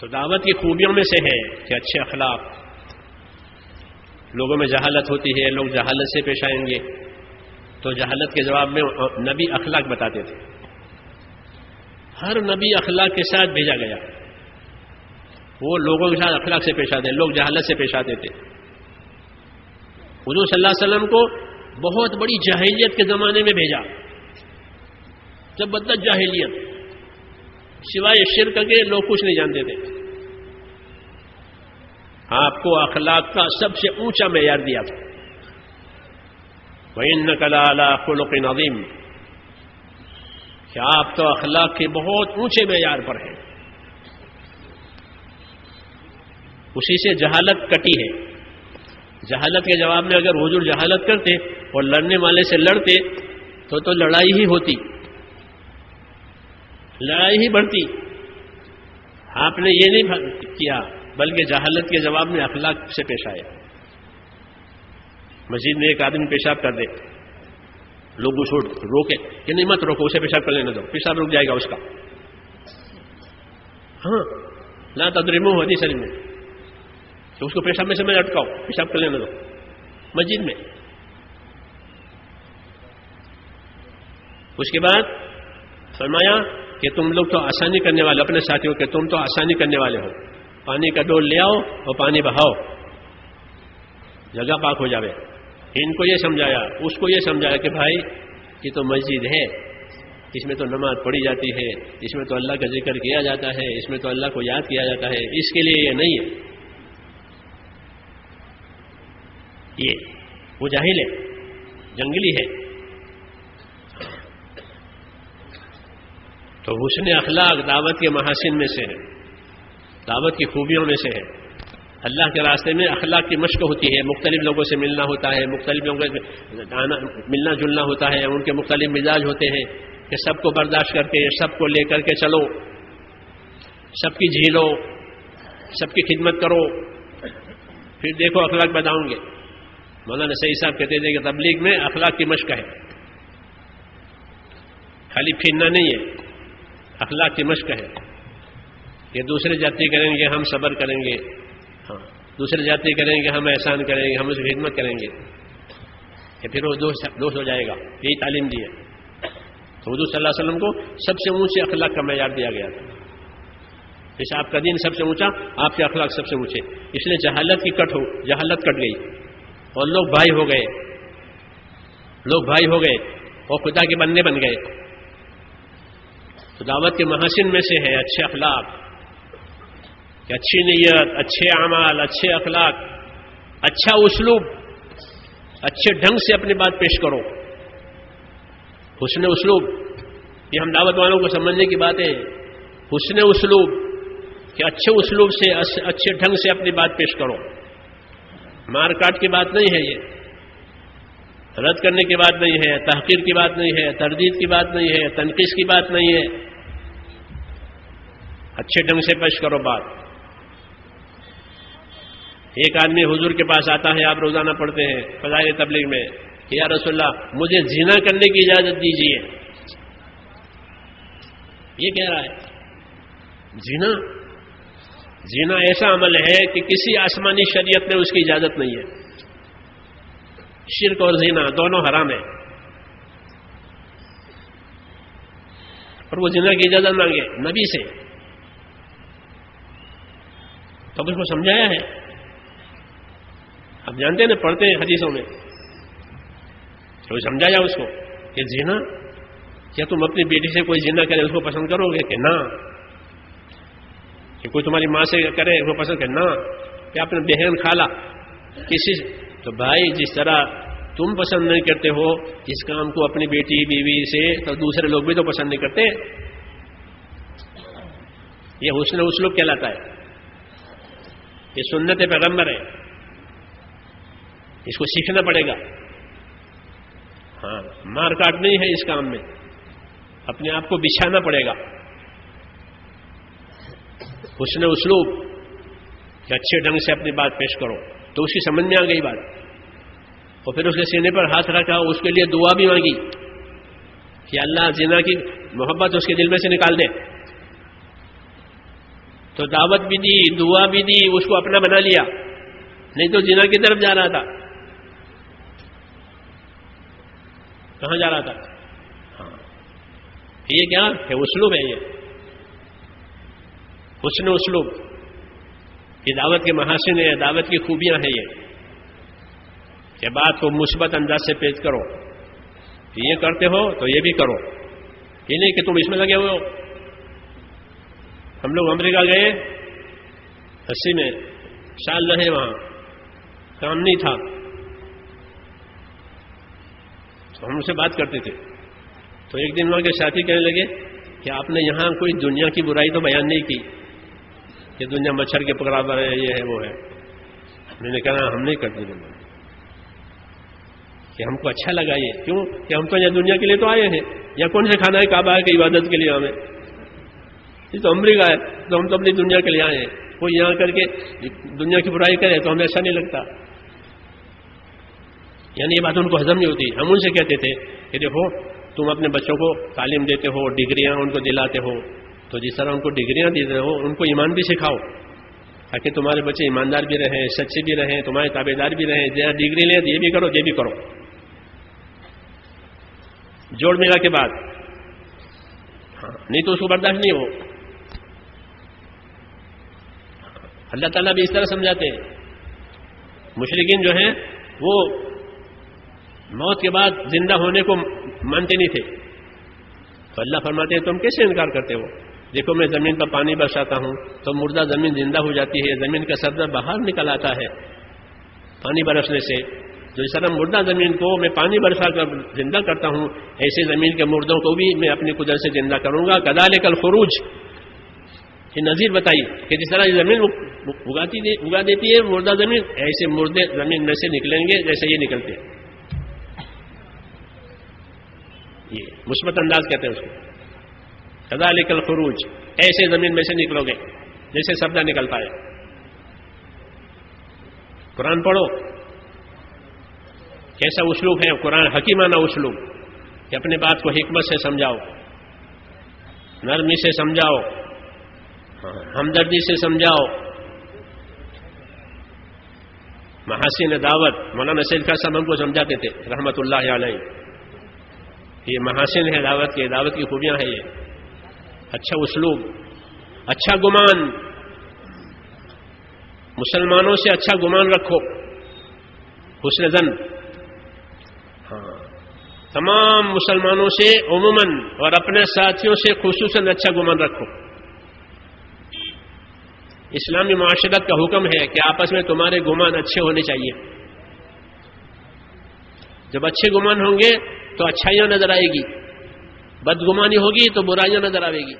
تو دعوت کی خوبیوں میں سے ہے کہ اچھے اخلاق. لوگوں میں جہالت ہوتی ہے، لوگ جہالت سے پیش آئیں گے، تو جہالت کے جواب میں نبی اخلاق بتاتے تھے. ہر نبی اخلاق کے ساتھ بھیجا گیا. وہ لوگوں کے ساتھ اخلاق سے پیش آتے، لوگ جہالت سے پیش آتے تھے. حضور صلی اللہ علیہ وسلم کو بہت بڑی جاہلیت کے زمانے میں بھیجا، زبردست جاہلیت، سوائے شرک کے لوگ کچھ نہیں جانتے تھے. آپ کو اخلاق کا سب سے اونچا معیار دیا تھا. وَإِنَّكَ لَعَلَىٰ خُلُقٍ عَظِيمٍ، کہ آپ تو اخلاق کے بہت اونچے معیار پر ہیں. اسی سے جہالت کٹی ہے. جہالت کے جواب میں اگر حضور جہالت کرتے اور لڑنے والے سے لڑتے تو لڑائی ہی ہوتی، لڑائی ہی بڑھتی. آپ نے یہ نہیں کیا، بلکہ جہالت کے جواب میں اخلاق سے پیش آیا. مسجد میں ایک آدمی پیشاب کر دے، لوگ اس کو روکے کہ نہیں مت روکو، اسے پیشاب کر لینے دو، پیشاب رک جائے گا اس کا. ہاں، لا تضرموہ حدیث شریف میں کہ اس کو پیشاب میں سے میں اٹکاؤ، پیشاب کر لینے دو مسجد میں. اس کے بعد فرمایا کہ تم لوگ تو آسانی کرنے والے، اپنے ساتھیوں کے تم تو آسانی کرنے والے ہو، پانی کا ڈول لے آؤ اور پانی بہاؤ، جگہ پاک ہو جاوے. ان کو یہ سمجھایا، اس کو یہ سمجھایا کہ بھائی یہ تو مسجد ہے، اس میں تو نماز پڑھی جاتی ہے، اس میں تو اللہ کا ذکر کیا جاتا ہے، اس میں تو اللہ کو یاد کیا جاتا ہے، اس کے لیے یہ نہیں ہے. یہ وہ جاہل ہے، جنگلی ہے. تو حسن اخلاق دعوت کے محاسن میں سے ہے، دعوت کی خوبیوں میں سے ہے. اللہ کے راستے میں اخلاق کی مشق ہوتی ہے، مختلف لوگوں سے ملنا ہوتا ہے، مختلف لوگوں سے ملنا جلنا ہوتا ہے، ان کے مختلف مزاج ہوتے ہیں کہ سب کو برداشت کر کے، سب کو لے کر کے چلو، سب کی جھیلو، سب کی خدمت کرو، پھر دیکھو اخلاق بتاؤں گے. مولانا سعید صاحب کہتے تھے کہ تبلیغ میں اخلاق کی مشق ہے، خالی پھرنا نہیں ہے، اخلاق کی مشق ہے. یہ دوسرے جاتی کریں گے ہم صبر کریں گے، ہاں دوسرے جاتی کریں گے ہم احسان کریں گے، ہم اس کی خدمت کریں گے، کہ پھر وہ دوست ہو جائے گا. یہی تعلیم دی ہے. تو حضور صلی اللہ علیہ وسلم کو سب سے اونچے اخلاق کا معیار دیا گیا تھا. جیسے آپ کا دین سب سے اونچا، آپ کے اخلاق سب سے اونچے. اس لیے جہالت کٹ گئی اور لوگ بھائی ہو گئے، لوگ بھائی ہو گئے اور خدا کے بندے بن گئے. تو دعوت کے محاسن میں سے ہے اچھے اخلاق، کہ اچھی نیت، اچھے اعمال، اچھے اخلاق، اچھا اسلوب، اچھے ڈھنگ سے اپنی بات پیش کرو. حسن اسلوب، یہ ہم دعوت والوں کو سمجھنے کی بات ہے. حسن اسلوب، کہ اچھے اسلوب سے، اچھے ڈھنگ سے اپنی بات پیش کرو. مار کاٹ کی بات نہیں ہے، یہ رد کرنے کی بات نہیں ہے، تحقیر کی بات نہیں ہے، تردید کی بات نہیں ہے، تنقیص کی بات نہیں ہے. اچھے ڈھنگ سے پیش کرو بات. ایک آدمی حضور کے پاس آتا ہے، آپ روزانہ پڑھتے ہیں فضائل تبلیغ میں کہ یا رسول اللہ مجھے زنا کرنے کی اجازت دیجیے. یہ کہہ رہا ہے زنا ایسا عمل ہے کہ کسی آسمانی شریعت میں اس کی اجازت نہیں ہے. شرک اور زنا دونوں حرام ہیں، اور وہ زنا کی اجازت مانگے نبی سے. تب اس کو سمجھایا ہے. آپ جانتے ہیں نا، پڑھتے ہیں حدیثوں میں، تو سمجھایا اس کو کہ زنا، کیا تم اپنی بیٹی سے کوئی زنا کرے اس کو پسند کرو گے؟ کہ نہ. کہ کوئی تمہاری ماں سے کرے اس کو پسند کرے؟ نہ. کہ اپنے بہن خالہ کسی سے، تو بھائی جس طرح تم پسند نہیں کرتے ہو اس کام کو اپنی بیٹی بیوی سے، تو دوسرے لوگ بھی تو پسند نہیں کرتے. یہ حسن اسلوب کہلاتا ہے، یہ سنت پیغمبر ہے، اس کو سیکھنا پڑے گا. ہاں، مار کاٹ نہیں ہے اس کام میں، اپنے آپ کو بچھانا پڑے گا. حسن اسلوب، کہ اچھے ڈھنگ سے اپنی بات پیش کرو. تو اس کی سمجھ میں آ گئی بات، اور پھر اس کے سینے پر ہاتھ رکھا، اس کے لیے دعا بھی مانگی کہ اللہ زنا کی محبت اس کے دل میں سے نکال دے. تو دعوت بھی دی، دعا بھی دی، اس کو اپنا بنا لیا، نہیں تو زنا کی طرف جا رہا تھا. کہاں جا رہا تھا؟ ہاں یہ کیا ہے؟ اسلوب ہے، یہ حسن اسلوب، یہ دعوت کے محاسن ہے، دعوت کی خوبیاں ہیں یہ، کہ بات کو مثبت انداز سے پیش کرو. یہ کرتے ہو تو یہ بھی کرو، یہ نہیں کہ تم اس میں لگے ہوئے ہو. ہم لوگ امریکہ گئے 80 میں، سال رہے وہاں، کام نہیں تھا، تو ہم ان سے بات کرتے تھے. تو ایک دن وہاں کے ساتھی کہنے لگے کہ آپ نے یہاں کوئی دنیا کی برائی تو بیان نہیں کی کہ دنیا مچھر کے برابر ہے، یہ ہے وہ ہے. میں نے کہا ہم نہیں کرتے دنیا، کہ ہم کو اچھا لگا یہ. کیوں کہ ہم تو یہاں دنیا کے لیے تو آئے ہیں، یا کون سے کھانا ہے کعبہ ہے کہ عبادت کے لیے ہمیں؟ یہ تو امریکہ ہے، تو ہم تو اپنی دنیا کے لیے آئے ہیں. کوئی یہاں کر کے دنیا کی برائی کرے تو ہمیں ایسا نہیں لگتا. یعنی یہ بات ان کو ہضم نہیں ہوتی. ہم ان سے کہتے تھے کہ دیکھو تم اپنے بچوں کو تعلیم دیتے ہو، ڈگریاں ان کو دلاتے ہو، تو جس طرح ان کو ڈگریاں دیتے ہو ان کو ایمان بھی سکھاؤ، تاکہ تمہارے بچے ایماندار بھی رہیں، سچے بھی رہیں، تمہارے تابع دار بھی رہیں. ڈگری لیں تو یہ بھی کرو، یہ بھی کرو، جوڑ ملا کے بعد. ہاں نہیں تو اس کو برداشت نہیں ہو. اللہ تعالیٰ بھی اس طرح سمجھاتے ہیں. مشرکین جو ہیں وہ موت کے بعد زندہ ہونے کو مانتے نہیں تھے، تو اللہ فرماتے ہیں تم کیسے انکار کرتے ہو؟ دیکھو میں زمین پر پانی برساتا ہوں تو مردہ زمین زندہ ہو جاتی ہے، زمین کا سبزہ باہر نکل آتا ہے پانی برسنے سے. جو اس طرح مردہ زمین کو میں پانی برسا کر زندہ کرتا ہوں، ایسے زمین کے مردوں کو بھی میں اپنی قدرت سے زندہ کروں گا. کذالک الخروج، یہ نظیر بتائی کہ جس طرح یہ زمین اگا دیتی ہے مردہ زمین، ایسے مردے زمین میں سے نکلیں گے جیسے یہ نکلتے ہیں. یہ مثبت انداز کہتے ہیں اس کو. کذالک الخروج، ایسے زمین میں سے نکلو گے جیسے سبزہ نکلتا ہے. قرآن پڑھو، کیسا اسلوب ہے قرآن، حکیمانہ اسلوب، کہ اپنے بات کو حکمت سے سمجھاؤ، نرمی سے سمجھاؤ، ہمدردی سے سمجھاؤ. محاسن دعوت مولانا سید خان صاحب ہم کو سمجھاتے تھے رحمت اللہ علیہ. یہ محاسن ہے دعوت کے، دعوت کی خوبیاں ہیں یہ. اچھا اسلوب، اچھا گمان، مسلمانوں سے اچھا گمان رکھو، حسن ظن. ہاں تمام مسلمانوں سے عموماً اور اپنے ساتھیوں سے خصوصاً اچھا گمان رکھو. اسلامی معاشرت کا حکم ہے کہ آپس میں تمہارے گمان اچھے ہونے چاہیے. جب اچھے گمان ہوں گے تو اچھائیاں نظر آئے گی، بدگمانی ہوگی تو برائیاں نظر آئے گی.